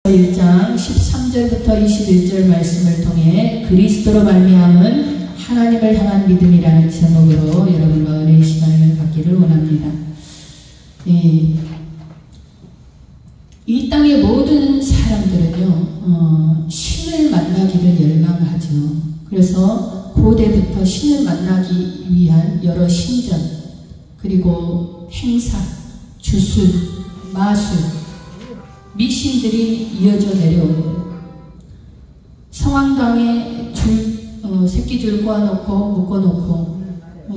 1장 13절부터 21절 말씀을 통해 그리스도로 말미암은 하나님을 향한 믿음이라는 제목으로 여러분과 은혜의 시간을 갖기를 원합니다. 이 땅의 모든 사람들은요, 신을 만나기를 열망하죠. 그래서 고대부터 신을 만나기 위한 여러 신전, 그리고 행사, 주술, 마술, 미신들이 이어져 내려오고, 성황당에 새끼줄 꼬아놓고 묶어놓고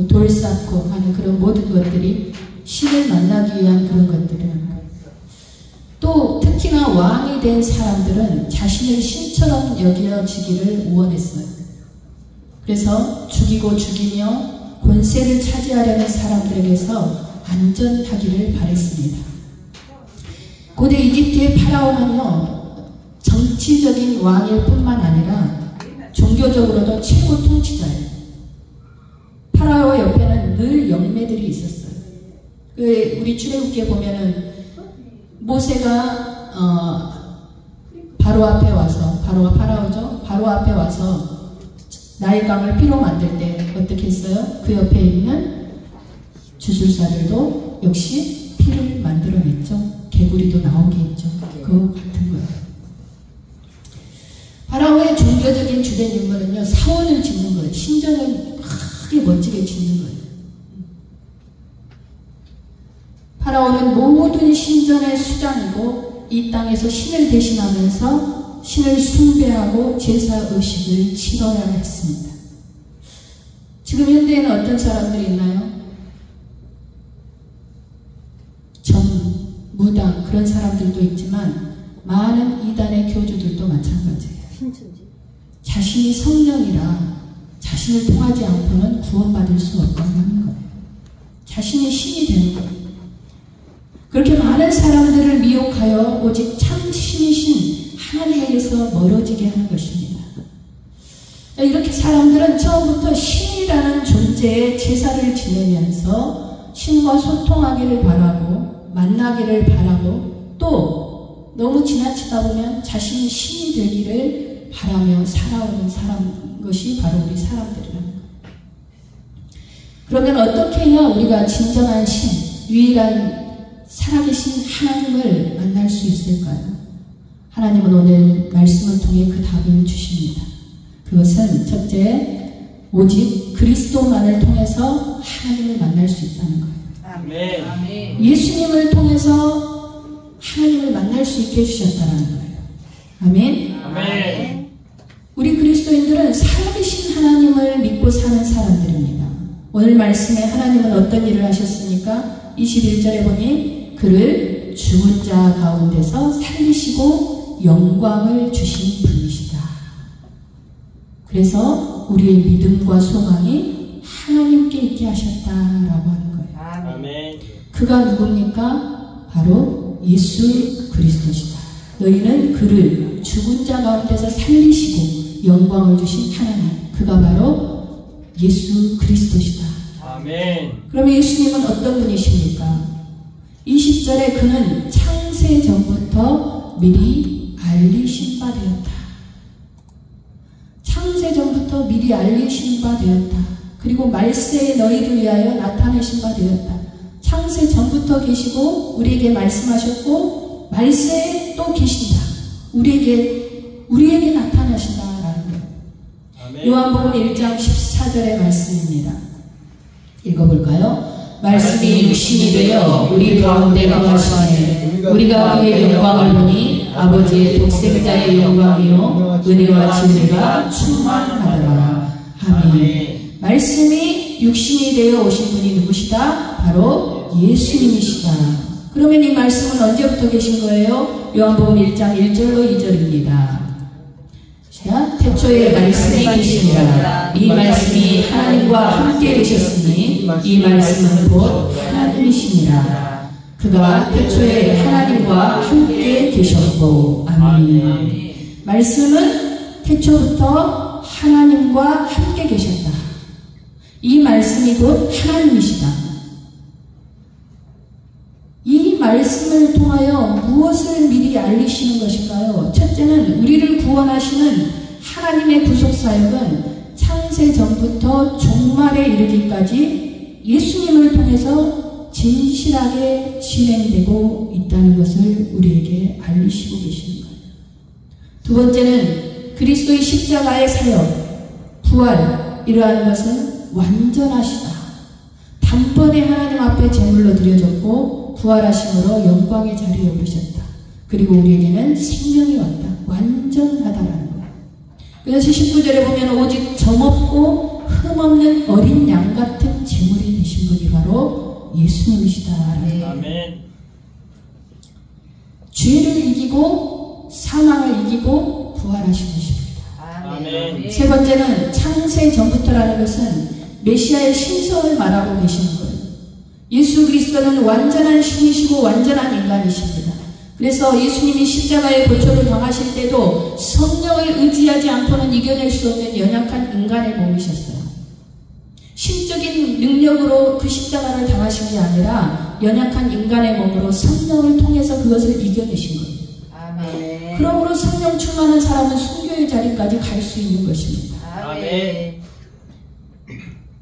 돌 쌓고 하는 그런 모든 것들이 신을 만나기 위한 그런 것들이라는 거예요. 또 특히나 왕이 된 사람들은 자신을 신처럼 여겨지기를 원했어요. 그래서 죽이고 죽이며 권세를 차지하려는 사람들에게서 안전하기를 바랬습니다. 고대 이집트의 파라오는요, 정치적인 왕일 뿐만 아니라 종교적으로도 최고 통치자예요. 파라오 옆에는 늘 영매들이 있었어요. 우리 출애굽기에 보면은 모세가 바로 앞에 와서, 바로가 파라오죠. 바로 앞에 와서 나일강을 피로 만들 때 어떻게 했어요? 그 옆에 있는 주술사들도 역시 피를 만들어냈죠. 개구리도 나오게 했죠. 그거 같은 거예요. 파라오의 종교적인 주된 인물은요, 사원을 짓는 거예요. 신전을 크게 멋지게 짓는 거예요. 파라오는 모든 신전의 수장이고 이 땅에서 신을 대신하면서 신을 숭배하고 제사의식을 치러야 했습니다. 지금 현대에는 어떤 사람들이 있나요? 무당, 그런 사람들도 있지만 많은 이단의 교주들도 마찬가지예요. 자신이 성령이라 자신을 통하지 않고는 구원받을 수 없다고 하는 거예요. 자신이 신이 되는 거예요. 그렇게 많은 사람들을 미혹하여 오직 참 신이신 하나님에게서 멀어지게 하는 것입니다. 이렇게 사람들은 처음부터 신이라는 존재의 제사를 지내면서 신과 소통하기를 바라고 만나기를 바라고, 또 너무 지나치다 보면 자신이 신이 되기를 바라며 살아오는 것이 바로 우리 사람들이라는 거예요. 그러면 어떻게 해야 우리가 진정한 신, 유일한 살아계신 하나님을 만날 수 있을까요? 하나님은 오늘 말씀을 통해 그 답을 주십니다. 그것은 첫째, 오직 그리스도만을 통해서 하나님을 만날 수 있다는 거예요. 아멘. 예수님을 통해서 하나님을 만날 수 있게 해주셨다는 거예요. 아멘. 아멘. 우리 그리스도인들은 살아계신 하나님을 믿고 사는 사람들입니다. 오늘 말씀에 하나님은 어떤 일을 하셨습니까? 21절에 보니 그를 죽은 자 가운데서 살리시고 영광을 주신 분이시다. 그래서 우리의 믿음과 소망이 하나님께 있게 하셨다라고 하는 거예요. 아멘. 그가 누굽니까? 바로 예수 그리스도시다. 너희는 그를 죽은 자 가운데서 살리시고 영광을 주신 하나님, 그가 바로 예수 그리스도시다. 아멘. 그럼 예수님은 어떤 분이십니까? 20절에 그는 창세 전부터 미리 알리신 바 되었다. 창세 전부터 미리 알리신 바 되었다. 그리고 말세에 너희를 위하여 나타내신 바 되었다. 창세 전부터 계시고 우리에게 말씀하셨고 말세에 또 계신다. 우리에게 나타나신다라는 거예요. 요한복음 1장 14절의 말씀입니다. 읽어볼까요? 말씀이 육신이 되어 우리 가운데 거하시니 우리가 그의 영광을 보니 아버지의 독생자의 영광이요 은혜와 진리가 충만하더라. 아멘. 말씀이 육신이 되어 오신 분이 누구시다? 바로 예수님이시다. 그러면 이 말씀은 언제부터 계신 거예요? 요한복음 1장 1절로 2절입니다. 자, 태초에 말씀이 계시니라. 이 말씀이 하나님과 함께 계셨으니 이 말씀은 곧 하나님이시니라. 그가 태초에 하나님과 함께 계셨고. 아멘. 말씀은 태초부터 하나님과 함께 계셨다. 이 말씀이 곧 하나님이시다. 이 말씀을 통하여 무엇을 미리 알리시는 것인가요? 첫째는 우리를 구원하시는 하나님의 구속사역은 창세 전부터 종말에 이르기까지 예수님을 통해서 진실하게 진행되고 있다는 것을 우리에게 알리시고 계시는 거예요. 두 번째는 그리스도의 십자가의 사역, 부활, 이러한 것은 완전하시다. 단번에 하나님 앞에 제물로 드려졌고 부활하심으로 영광의 자리에 오르셨다. 그리고 우리에게는 생명이 왔다. 완전하다라는 거예요. 그래서 19절에 보면 오직 점없고 흠없는 어린 양 같은 제물이 되신 분이 바로 예수님이시다. 아멘. 죄를 이기고 사망을 이기고 부활하신 것입니다. 아멘. 세 번째는 창세 전부터라는 것은 메시아의 신성을 말하고 계시는 거예요. 예수 그리스도는 완전한 신이시고 완전한 인간이십니다. 그래서 예수님이 십자가의 고초를 당하실 때도 성령을 의지하지 않고는 이겨낼 수 없는 연약한 인간의 몸이셨어요. 신적인 능력으로 그 십자가를 당하신 게 아니라 연약한 인간의 몸으로 성령을 통해서 그것을 이겨내신 거예요. 아멘. 그러므로 성령 충만한 사람은 순교의 자리까지 갈 수 있는 것입니다. 아멘.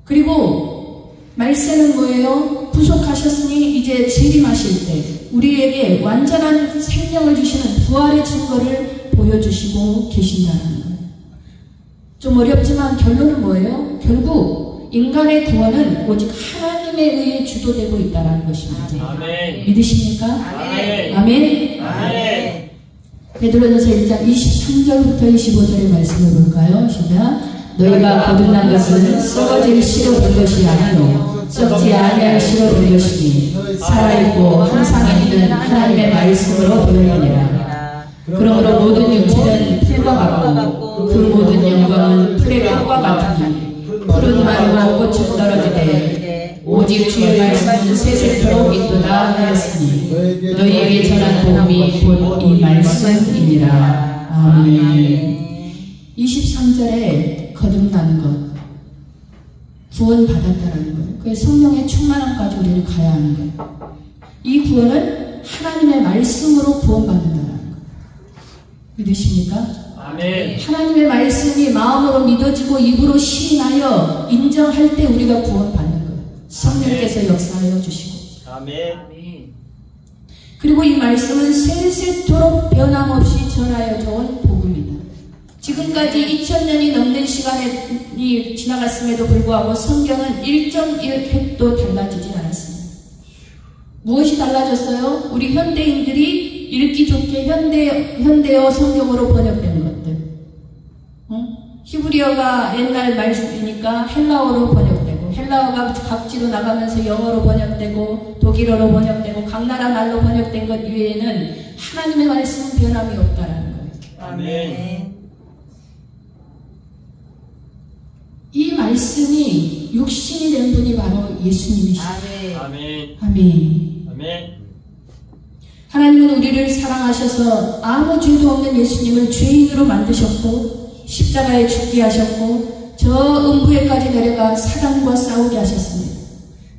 그리고 말세는 뭐예요? 구속하셨으니 이제 재림하실 때 우리에게 완전한 생명을 주시는 부활의 증거를 보여주시고 계신다는 거예요. 좀 어렵지만 결론은 뭐예요? 결국 인간의 구원은 오직 하나님에 의해 주도되고 있다는 것입니다. 아멘. 믿으십니까? 아멘. 아멘. 아멘. 베드로전서 1장 23절부터 25절의 말씀을 볼까요? 시작. 너희가 거듭난 것은 썩어질 씨로 된 것이 아니요 썩지 아니할 씨로 된 것이니 살아있고 항상 있는 하나님의 말씀으로 되느니라. 그러므로 모든 육체는 풀과 같고 그 모든 영광은 풀의 꽃과 같으니 푸른 마르고 꽃은 떨어지되 오직 주의 말씀은 세세토록 있도다 하였으니 너희에게 전한 복음이 곧 이 말씀이니라. 아멘. 23절에 거듭나는 것, 구원받았다는 거예요. 그래서 성령의 충만함까지 우리는 가야 하는 거예요. 이 구원은 하나님의 말씀으로 구원받는다는 거예요. 믿으십니까? 아멘. 하나님의 말씀이 마음으로 믿어지고 입으로 시인하여 인정할 때 우리가 구원받는 거예요. 성령께서 역사하여 주시고. 아멘. 그리고 이 말씀은 세세토록 변함없이 전하여져 온 복음이다. 지금까지 2000년이 넘는 시간이 지나갔음에도 불구하고 성경은 1.1획도 달라지지 않았습니다. 무엇이 달라졌어요? 우리 현대인들이 읽기 좋게 현대어 성경으로 번역된 것들. 히브리어가 옛날 말씀이니까 헬라어로 번역되고, 헬라어가 각지로 나가면서 영어로 번역되고, 독일어로 번역되고, 각 나라 말로 번역된 것 외에는 하나님의 말씀은 변함이 없다라는 거예요. 아멘. 이 말씀이 육신이 된 분이 바로 예수님이시다. 아멘. 아멘. 아멘. 아멘. 하나님은 우리를 사랑하셔서 아무 죄도 없는 예수님을 죄인으로 만드셨고 십자가에 죽게 하셨고 저 음부에까지 내려가 사단과 싸우게 하셨습니다.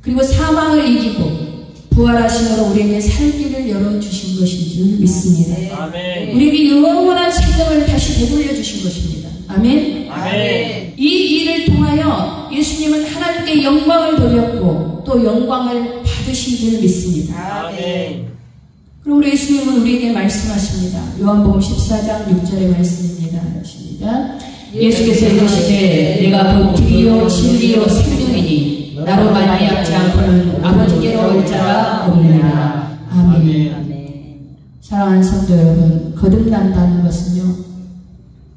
그리고 사망을 이기고 부활하심으로 우리에게 살기를 열어주신 것인 줄 믿습니다. 아멘. 우리에게 영원한 생명을 다시 되돌려 주신 것입니다. 아멘. 아멘. 이 일을 통하여 예수님은 하나님께 영광을 돌렸고 또 영광을 받으신 줄 믿습니다. 아멘. 그리고 우리 예수님은 우리에게 말씀하십니다. 요한복음 14장 6절의 말씀입니다. 시작. 예수께서 이르시되 내가 곧 길이요 진리요 생명이니 나로 말미암지 않고는 아버지께로 올 자가 없느니라. 아멘. 아멘. 사랑하는 성도 여러분, 거듭난다는 것은요,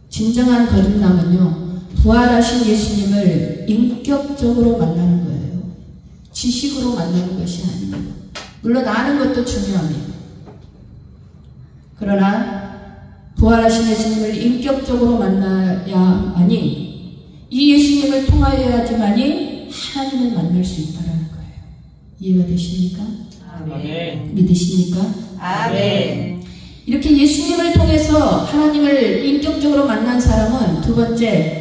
진정한 거듭남은요, 부활하신 예수님을 인격적으로 만나는 거예요. 지식으로 만나는 것이 아닙니다. 물론 아는 것도 중요합니다. 그러나 부활하신 예수님을 인격적으로 만나야만이, 이 예수님을 통하여야지만이 하나님을 만날 수 있다는 거예요. 이해가 되십니까? 아멘. 믿으십니까? 아멘. 이렇게 예수님을 통해서 하나님을 인격적으로 만난 사람은 두 번째,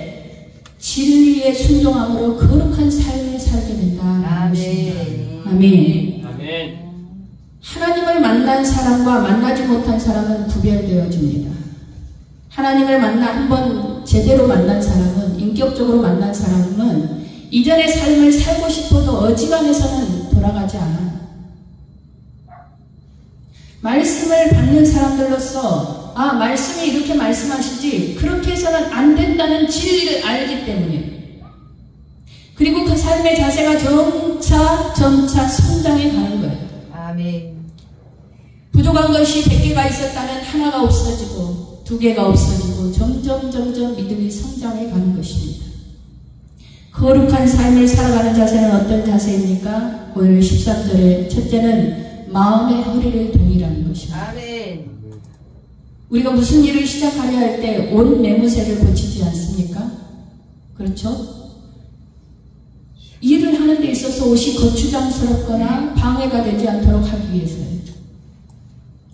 진리의 순종함으로 거룩한 삶을 살게 된다. 아멘. 아멘. 아멘. 하나님을 만난 사람과 만나지 못한 사람은 구별되어집니다. 하나님을 한번 제대로 만난 사람은, 인격적으로 만난 사람은 이전의 삶을 살고 싶어도 어지간해서는 돌아가지 않아요. 말씀을 받는 사람들로서 말씀이 이렇게 말씀하시지 그렇게 해서는 안 된다는 진리를 알기 때문에, 그리고 그 삶의 자세가 점차 성장해 가는 거예요. 아멘. 부족한 것이 100개가 있었다면 하나가 없어지고 2개가 없어지고 점점 믿음이 성장해 가는 것입니다. 거룩한 삶을 살아가는 자세는 어떤 자세입니까? 오늘 13절에 첫째는 마음의 허리를 동이라는 것입니다. 아멘. 우리가 무슨 일을 시작하려 할 때 옷 매무새를 고치지 않습니까? 그렇죠? 일을 하는 데 있어서 옷이 거추장스럽거나 방해가 되지 않도록 하기 위해서요.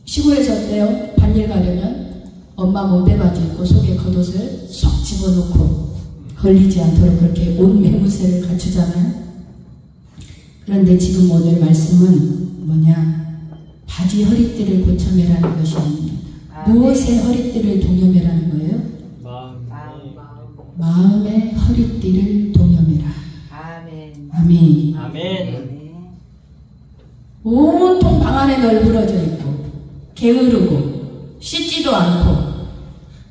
시골에서 어때요? 반일 가려면 엄마 몸빼바지 입고 속에 겉옷을 쏙 집어넣고 걸리지 않도록 그렇게 옷 매무새를 갖추잖아요. 그런데 지금 오늘 말씀은 뭐냐? 바지 허리띠를 고쳐매라는 것이 아닙니다. 무엇의 허리띠를 동여매라는 거예요? 마음의 허리띠를 동여매라. 아멘. 아멘. 아멘. 온통 방 안에 널브러져 있고 게으르고 씻지도 않고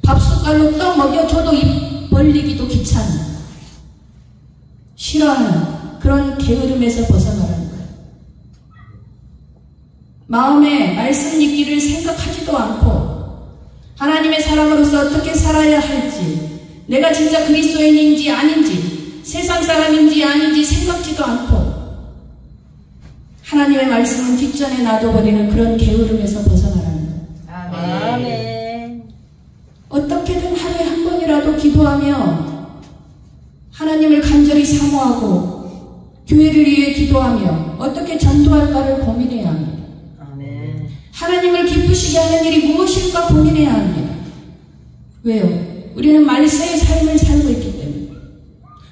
밥숟갈로 떡 먹여줘도 입 벌리기도 귀찮은, 싫어하는 그런 게으름에서 벗어나라는 거예요. 마음에 말씀 읽기를 생각하지도 않고 하나님의 사람으로서 어떻게 살아야 할지, 내가 진짜 그리스도인인지 아닌지, 세상 사람인지 아닌지 생각지도 않고 하나님의 말씀은 뒷전에 놔둬버리는 그런 게으름에서 벗어나라는 거예요. 아멘. 어떻게든 하루에 한 번이라도 기도하며 하나님을 간절히 사모하고 교회를 위해 기도하며 어떻게 전도할까를 고민해야 합니다. 아멘. 하나님을 기쁘시게 하는 일이 무엇일까 고민해야 합니다. 왜요? 우리는 말세의 삶을 살고 있기 때문에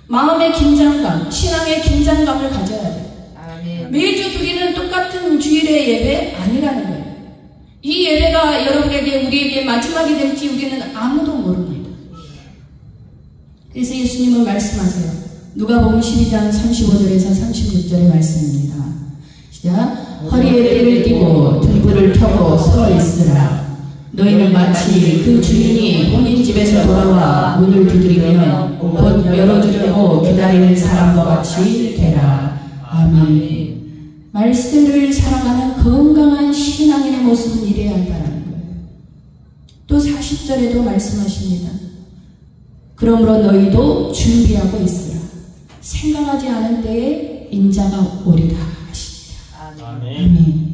마음의 긴장감, 신앙의 긴장감을 가져야 돼요. 아멘. 매주 드리는 똑같은 주일의 예배 아니라는 거예요. 이 예배가 여러분에게, 우리에게 마지막이 될지 우리는 아무도 모릅니다. 그래서 예수님은 말씀하세요. 누가복음 12장 35절에서 36절의 말씀입니다. 시작. 허리에 띠를 띠고 등불을 켜고 서 있으라. 너희는 마치 그 주인이 본인 집에서 돌아와 문을 두드리며 곧 열어주려고 기다리는 사람과 같이 되라. 아멘. 말씀을 살아가는 건강한 신앙인의 모습은 이래야 한다는 거예요. 또 40절에도 말씀하십니다. 그러므로 너희도 준비하고 있으라. 생각하지 않은 때에 인자가 오리라 하십니다. 아멘. 아멘.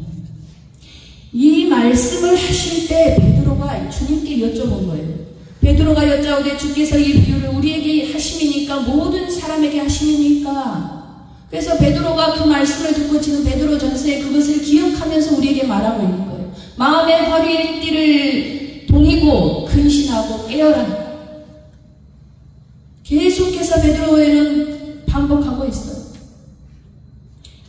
이 말씀을 하실 때 베드로가 주님께 여쭤본 거예요. 베드로가 여짜오되 주께서 이 비유를 우리에게 하심이니까 모든 사람에게 하심이니까. 그래서 베드로가 그 말씀을 듣고 지금 베드로 전서에 그것을 기억하면서 우리에게 말하고 있는 거예요. 마음의 허리띠를 동이고 근신하고 깨어라. 계속해서 베드로에는 반복하고 있어요.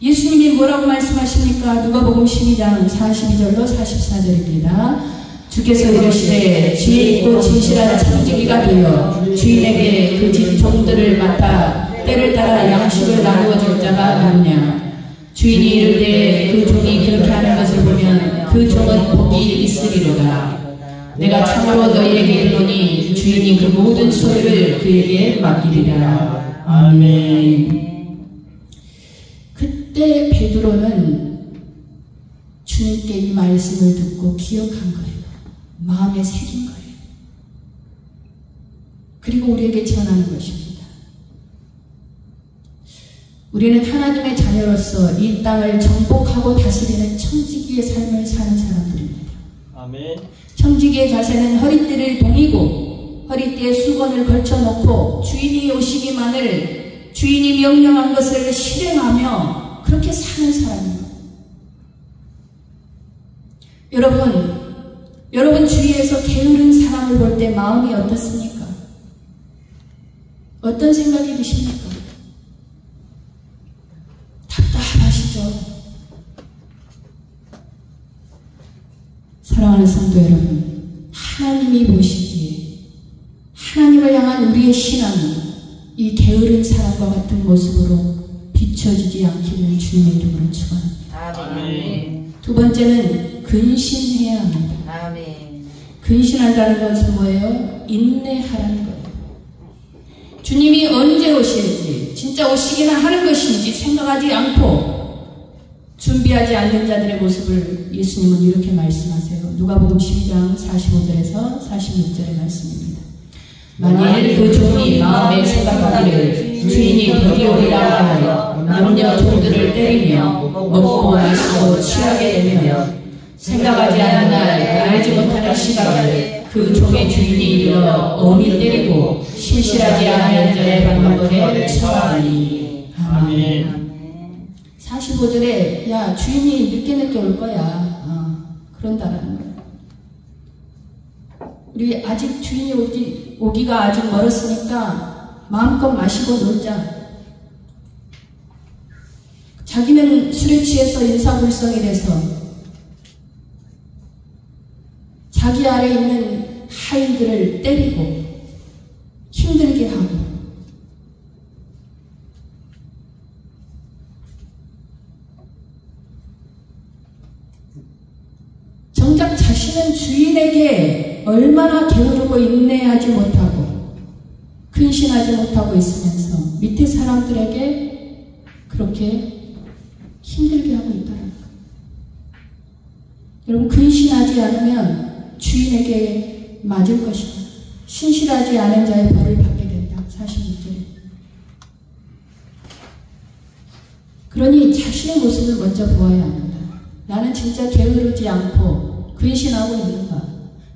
예수님이 뭐라고 말씀하십니까? 누가복음 12장 42절로 44절입니다. 주께서 이르시되 지혜 있고 진실한 청지기가 되어 주인에게 그 집 종들을 맡아 때를 따라 양식을 나누어 줄 자가 누구냐? 주인이 이르되 그 종이 그렇게 하는 것을 보면 그 종은 복이 있으리로다. 내가 참으로 너희에게 이르노니 주인이 그 모든 소유를 그에게 맡기리라. 아멘. 그때 베드로는 주님께 이 말씀을 듣고 기억한 거예요. 마음에 새긴 거예요. 그리고 우리에게 전하는 것입니다. 우리는 하나님의 자녀로서 이 땅을 정복하고 다스리는 청지기의 삶을 사는 사람들입니다. 아멘. 청지기의 자세는 허리띠를 동이고 허리띠에 수건을 걸쳐놓고 주인이 오시기만을 주인이 명령한 것을 실행하며 그렇게 사는 사람입니다. 여러분 주위에서 게으른 사람을 볼 때 마음이 어떻습니까? 어떤 생각이 드십니까? 답답하시죠? 사랑하는 성도 여러분, 하나님이 보시기에 하나님을 향한 우리의 신앙이 이 게으른 사람과 같은 모습으로 비춰지지 않기를 주님의 이름으로 축원합니다. 아멘. 두 번째는 근신해야 합니다. 아멘. 근신한다는 것은 뭐예요? 인내하라는 거예요. 주님이 언제 오실지, 진짜 오시기나 하는 것인지 생각하지 않고 준비하지 않는 자들의 모습을 예수님은 이렇게 말씀하세요. 누가복음 12장 45절에서 46절의 말씀입니다. 만일 그 종이 마음에 생각하기를 주인이 드디 오리라 하여 남녀 종들을 때리며 먹고 마시고 취하게 되면 생각하지 않은 날 알지 못하는 시각에 그 종의 주인이 이르러 엄히 때리고 신실하지 아니한 자의 방법에 처하니. 아멘. 45절에 야 주인이 늦게 올 거야. 그런다라는 거예요. 우리 아직 주인이 오기가 아직 멀었으니까 마음껏 마시고 놀자. 자기는 술에 취해서 인사불성이 돼서 자기 아래 있는 하인들을 때리고 힘들게 하고 정작 자신은 주인에게 얼마나 게으르고 인내하지 못하고 근신하지 못하고 있으면서 밑에 사람들에게 그렇게 힘들게 하고 있다는 거예요. 여러분, 근신하지 않으면 주인에게 맞을 것이다. 신실하지 않은 자의 벌을 받게 된다. 46절에. 그러니 자신의 모습을 먼저 보아야 합니다. 나는 진짜 게으르지 않고 근신하고 있는가?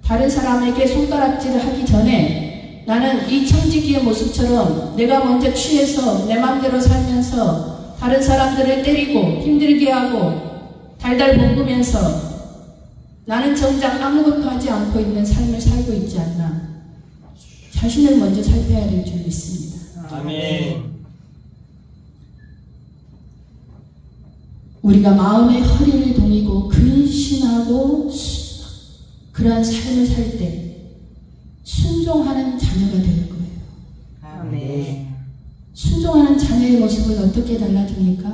다른 사람에게 손가락질을 하기 전에 나는 이 청지기의 모습처럼 내가 먼저 취해서 내 마음대로 살면서 다른 사람들을 때리고 힘들게 하고 달달 볶으면서 나는 정작 아무것도 하지 않고 있는 삶을 살고 있지 않나. 자신을 먼저 살펴야 될 줄 믿습니다. 아멘. 우리가 마음의 허리를 동이고 근신하고 그러한 삶을 살 때 순종하는 자녀가 될 거예요. 아멘. 순종하는 자녀의 모습은 어떻게 달라집니까?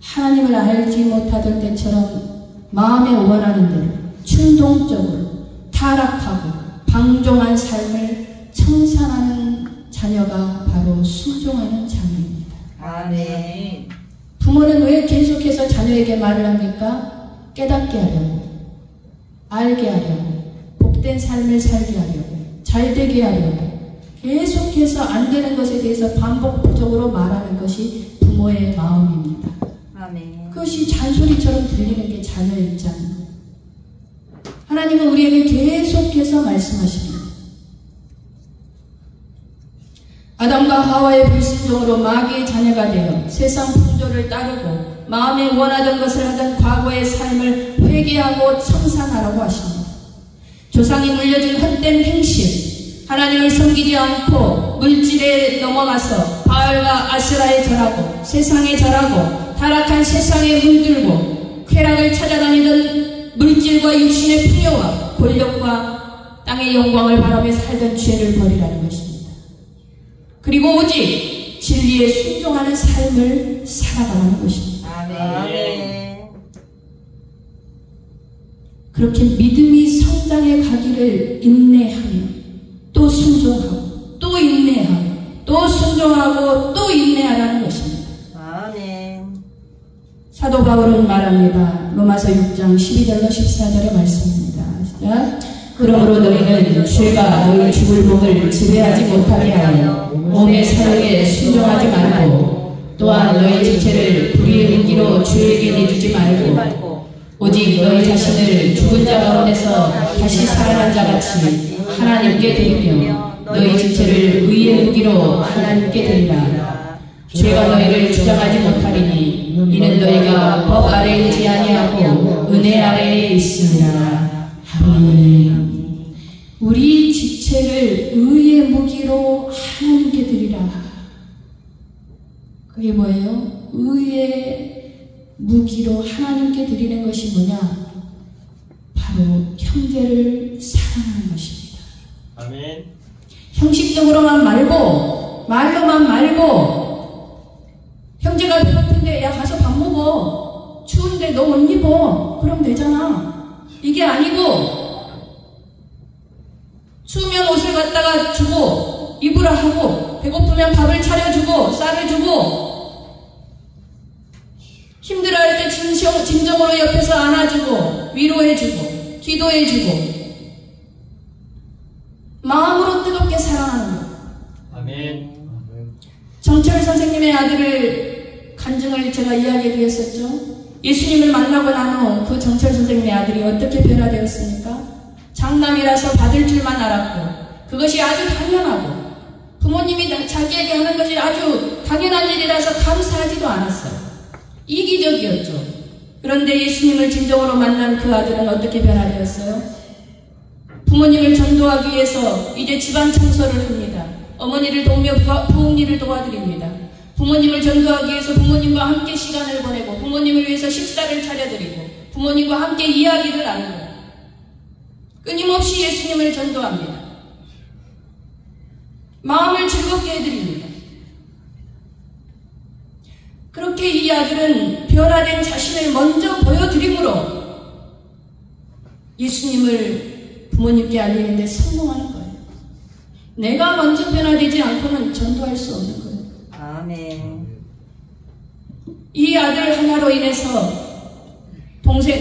하나님을 알지 못하던 때처럼 마음에 원하는 대로 충동적으로 타락하고 방종한 삶을 청산하는 자녀가 바로 순종하는 자녀입니다. 아멘. 부모는 왜 계속해서 자녀에게 말을 합니까? 깨닫게 하려고, 알게 하려고, 복된 삶을 살게 하려고, 잘되게 하려고 계속해서 안 되는 것에 대해서 반복적으로 말하는 것이 부모의 마음입니다. 아멘. 그것이 잔소리처럼 들리는 게 자녀의 입장입니다. 하나님은 우리에게 계속해서 말씀하십니다. 아담과 하와의 불순종으로 마귀의 자녀가 되어 세상 풍조를 따르고 마음에 원하던 것을 하던 과거의 삶을 회개하고 청산하라고 하십니다. 조상이 물려준 헛된 행실, 하나님을 섬기지 않고 물질에 넘어가서 바알과 아스라에 절하고 세상에 절하고 타락한 세상에 물들고 쾌락을 찾아다니던 물질과 육신의 풍요와 권력과 땅의 영광을 바라며 살던 죄를 버리라는 것입니다. 그리고 오직 진리에 순종하는 삶을 살아가라는 것입니다. 아멘. 그렇게 믿음이 성장해 가기를 인내하며 또 순종하고 또 인내하고 또 순종하고 또 인내하라는 것입니다. 아멘. 사도 바울은 말합니다. 로마서 6장 12절과 14절의 말씀입니다. 시작. 그러므로 너희는 죄가 너희 죽을 몸을 지배하지 못하게 하여 몸의 사욕에 순종하지 말고 또한 너희 지체를 불의의 무기로 주에게 내주지 말고 오직 너희 자신을 죽은 자 가운데서 다시 살아난 자같이 하나님께 드리며 너희 지체를 의의 무기로 하나님께 드리라. 죄가 너희를 주장하지 못하리니 이는 너희가 법 아래에 있지 아니하고 은혜 아래에 있으니라. 아멘. 우리 지체를 의의 무기로 하나님께 드리라. 그게 뭐예요? 의의 무기로 하나님께 드리는 것이 뭐냐? 바로 형제를 사랑하는 것입니다. 아멘. 형식적으로만 말고 말로만 말고 형제가 배고픈데 야 가서 밥 먹어. 추운데 너 옷 입어. 그럼 되잖아. 이게 아니고 추우면 옷을 갖다가 주고 입으라 하고 배고프면 밥을 차려주고 쌀을 주고 힘들어할 때 진정으로 옆에서 안아주고 위로해주고 기도해주고 마음으로 뜨겁게 사랑하는 것. 아멘. 정철 선생님의 아들을 간증을 제가 이야기해드렸었죠. 예수님을 만나고 난 후 그 정철 선생님의 아들이 어떻게 변화되었습니까? 장남이라서 받을 줄만 알았고 그것이 아주 당연하고 부모님이 자기에게 하는 것이 아주 당연한 일이라서 감사하지도 않았어요. 이기적이었죠. 그런데 예수님을 진정으로 만난 그 아들은 어떻게 변화되었어요? 부모님을 전도하기 위해서 이제 집안 청소를 합니다. 어머니를 도우며 부엌일을 도와드립니다. 부모님을 전도하기 위해서 부모님과 함께 시간을 보내고 부모님을 위해서 식사를 차려드리고 부모님과 함께 이야기를 나누고 끊임없이 예수님을 전도합니다. 마음을 즐겁게 해드립니다. 그렇게 이 아들은 변화된 자신을 먼저 보여드림으로 예수님을 부모님께 알리는데 성공하는 거예요. 내가 먼저 변화되지 않고는 전도할 수 없는 거예요. 아멘. 이 아들 하나로 인해서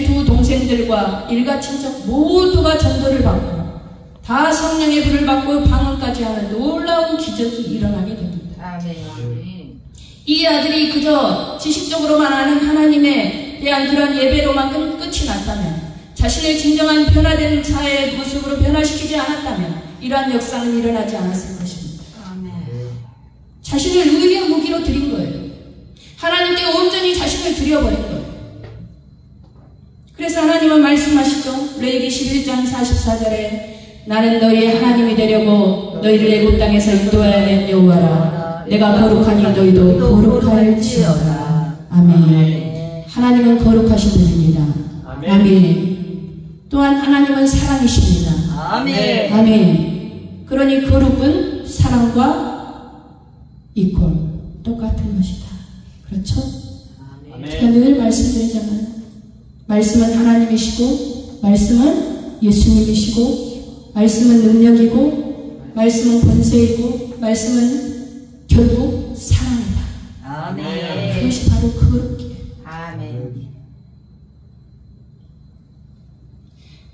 두 동생들과 일가 친척 모두가 전도를 받고 다 성령의 불을 받고 방언까지 하는 놀라운 기적이 일어나게 됩니다. 아멘. 이 아들이 그저 지식적으로만 아는 하나님에 대한 그런 예배로만 끝이 났다면 자신을 진정한 변화된 사회의 모습으로 변화시키지 않았다면 이러한 역사는 일어나지 않았을 것입니다. 아멘. 자신을 의의 무기로 드린 거예요. 하나님께 온전히 자신을 드려버린 거예요. 그래서 하나님은 말씀하시죠. 레위기 11장 44절에 나는 너희의 하나님이 되려고 너희를 애굽 땅에서 인도하여 낸 여호와라. 내가 거룩하니 너희도 거룩할지어다. 아멘. 하나님은 거룩하신 분입니다. 아멘. 또한 하나님은 사랑이십니다. 아멘. 아멘. 그러니 거룩은 사랑과 이퀄 똑같은 것이다. 그렇죠? 제가 늘 말씀드리잖아요. 말씀은 하나님이시고 말씀은 예수님이시고 말씀은 능력이고 말씀은 권세이고 말씀은 결국 사랑이다. 아멘. 그것이 바로 거룩이에요. 아멘.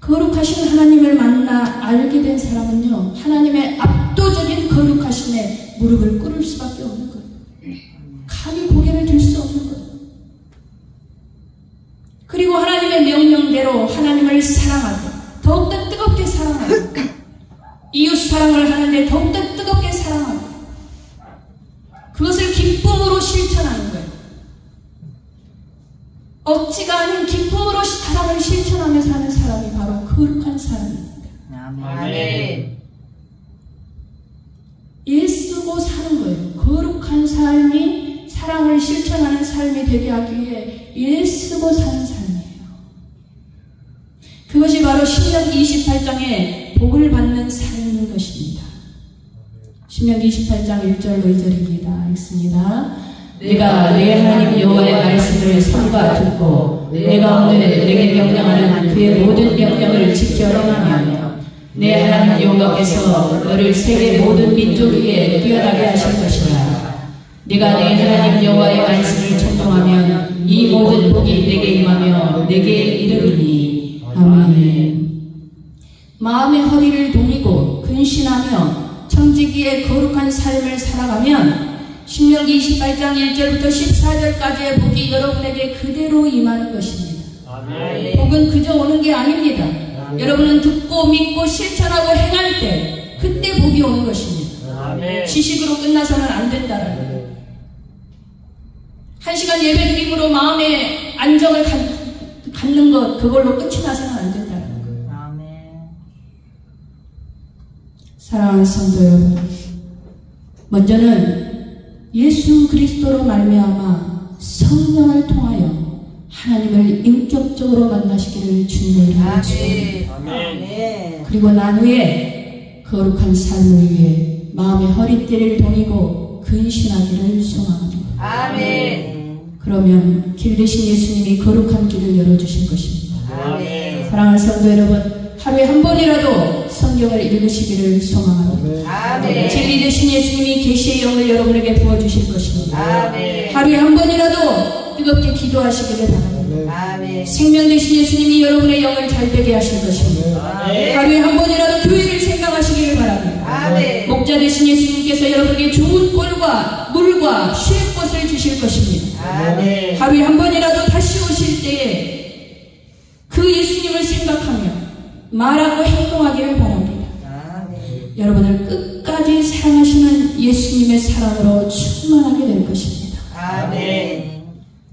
거룩하신 하나님을 만나 알게 된 사람은요, 하나님의 압도적인 거룩하심에 무릎을 꿇을 수밖에 없는 거예요. 감히 고개를 들 수 없는 거예요. 그리고 하나님의 명령대로 하나님을 사랑하고 더욱더 뜨겁게 사랑하고 이웃 사랑을 하는데 더욱더 뜨겁게 사랑하고 그것을 기쁨으로 실천하는 거예요. 억지가 아닌 기쁨으로 사랑을 실천하며 사는 사람이 바로 거룩한 사람입니다. 아멘. 애쓰고 사는 거예요. 거룩한 삶이 사랑을 실천하는 삶이 되게 하기 위해 애쓰고 사는 삶이에요. 그것이 바로 신명기 28장에 복을 받는 삶인 것입니다. 신명기 28장 1절 2절입니다. 읽습니다. 내가 내 하나님 여호와의 말씀을 삼가 듣고 내가 오늘 내게 명령하는 그의 모든 명령을 지켜 행하며 내 하나님 여호와께서 너를 세계 모든 민족 위에 뛰어나게 하실 것이라. 네가 내 하나님 여호와의 말씀을 청종하면 이 모든 복이 내게 임하며 내게 이르리니. 아멘. 마음의 허리를 동이고 근신하며 청지기의 거룩한 삶을 살아가면 신명기 28장 1절부터 14절까지의 복이 여러분에게 그대로 임하는 것입니다. 아멘. 복은 그저 오는 게 아닙니다. 여러분은 듣고 믿고 실천하고 행할 때 그때 복이 오는 것입니다. 아멘. 지식으로 끝나서는 안 된다는 거예요. 1시간 예배 드림으로 마음의 안정을 갖는 것, 그걸로 끝이 나서는 안 된다는 거예요. 아멘. 사랑하는 성도 여러분, 먼저는 예수 그리스도로 말미암아 성령을 통하여 하나님을 인격적으로 만나시기를 주님의 이름으로 축원합니다. 아멘. 그리고 난 후에 거룩한 삶을 위해 마음의 허리띠를 동이고 근신하기를 소망합니다. 아멘. 그러면 길 대신 예수님이 거룩한 길을 열어주실 것입니다. 아멘. 사랑하는 성도 여러분, 하루에 한 번이라도 성경을 읽으시기를 소망합니다. 아멘. 진리 되신 예수님이 계시의 영을 여러분에게 부어주실 것입니다. 아멘. 하루에 한 번이라도 뜨겁게 기도하시기를 바랍니다. 아멘. 생명 되신 예수님이 여러분의 영을 잘되게 하실 것입니다. 아멘. 하루에 한 번이라도 교회를 생각하시기를 바랍니다. 아멘. 목자 되신 예수님께서 여러분에게 좋은 꼴과 물과 쉴 곳을 주실 것입니다. 아멘. 하루에 한 번이라도 다시 오실 때에 그 예수님을 생각하며 말하고 행동하기를 바랍니다. 아멘. 여러분을 끝까지 사랑하시는 예수님의 사랑으로 충만하게 될 것입니다. 아멘.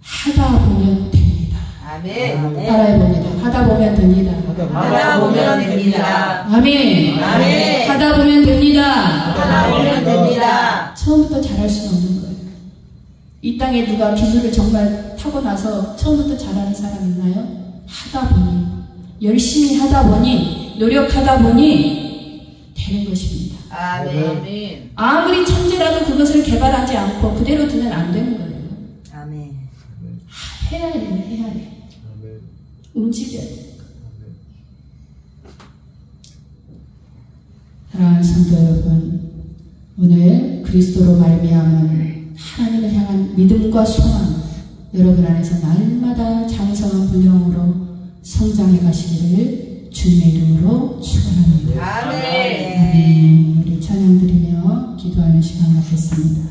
하다 보면 됩니다. 아멘. 따라해봅니다. 하다 보면 됩니다. 하다 보면 됩니다. 아멘. 아멘. 하다 보면 됩니다. 하다 보면 됩니다. 처음부터 잘할 수는 없는 거예요. 이 땅에 누가 기술을 정말 타고나서 처음부터 잘하는 사람 있나요? 하다 보니, 열심히 하다 보니, 노력하다 보니 되는 것입니다. 아멘. 아무리 천재라도 그것을 개발하지 않고 그대로 두면 안 되는 거예요. 아멘. 해야 해요, 해야 해. 움직여야 돼요. 사랑하는 성도 여러분, 오늘 그리스도로 말미암은 하나님을 향한 믿음과 소망, 여러분 안에서 날마다 장성한 분량으로 성장해 가시기를 주님의 이름으로 축원합니다. 아멘. 아멘. 우리 찬양 드리며 기도하는 시간 갖겠습니다.